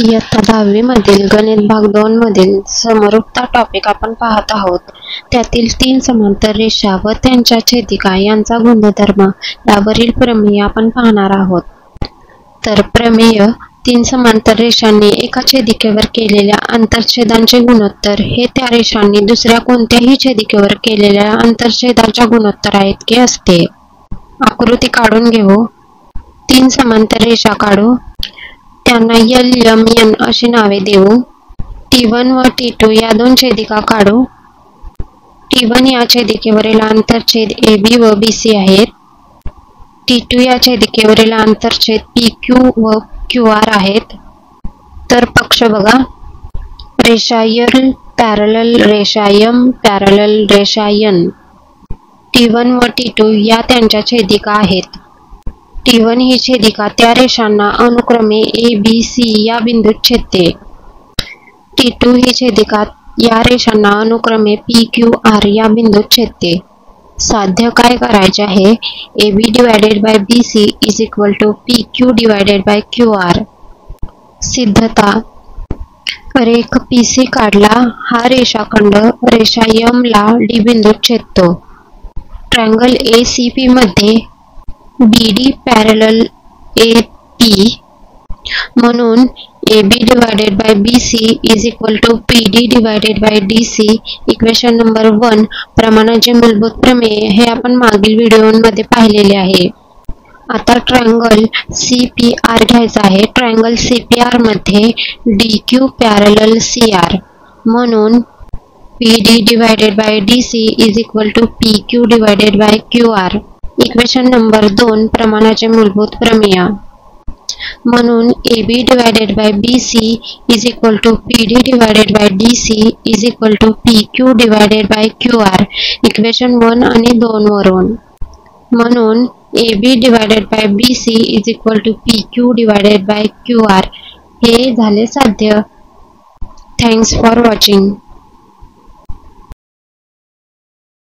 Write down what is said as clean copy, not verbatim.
इयत्ता 10वी मधील गणित भाग 2 मधील समरूपता टॉपिक आपण पाहत आहोत. त्यातील 3 समांतर रेषा व त्यांच्या छेदिका यांचा गुणधर्म यावरील प्रमेय आपण पाहणार आहोत. तर प्रमेय 3 समांतर रेषांनी एका छेदिकेवर केलेल्या आंतरछेदांचे गुणोत्तर हे त्या रेषांनी दुसऱ्या कोणत्याही छेदिकेवर केलेल्या आंतरछेदाच्या गुणोत्तराइतके असते. आकृती काढून घेऊ. 3 समांतर रेषा काढू. त्यांना L, M, N अशी नावे देऊ. T1 व T2 या दोन छेदिका काढू. T1 या छेदिकेवरील आंतरछेद AB व BC आहेत. T2 या छेदिकेवरील आंतरछेद PQ व QR आहेत. तर पक्ष बघा. रेषा L पॅरलल रेषा M पॅरलल रेषा N. T1 व T2 या त्यांच्या छेदिका आहेत. T1 ही छेदिका त्या रेषांना अनुक्रमे A, B, C या बिंदूत छेदते. T2 ही छेदिका या रेषांना अनुक्रमे P, Q, R या बिंदूत छेदते. साध्य काय करायचे आहे? AB divided by BC is equal to PQ divided by QR. सिद्धता. रेख PC काढला. हा रेषाखंड रेषा M ला D बिंदूत छेदतो. ट्रायंगल ACP मध्ये BD पॅरलल AP म्हणून AB divided by BC is equal to PD divided by DC. Equation number 1 प्रमाणाचे मूलभूत प्रमेय हे आपण मागील व्हिडिओमध्ये पाहिलेले आहे. आता ट्रायंगल CPR घ्यायचा आहे. ट्रायंगल CPR मध्ये DQ पॅरलल CR म्हणून PD divided by DC is equal to PQ divided by QR. Equation number 2 प्रमाणाचे मूलभूत प्रमेय म्हणून AB divided by BC is equal to PD divided by DC is equal to PQ divided by QR. Equation 1 आणि 2 वरून म्हणून AB divided by BC is equal to PQ divided by QR. हे झाले साध्य. Thanks for watching.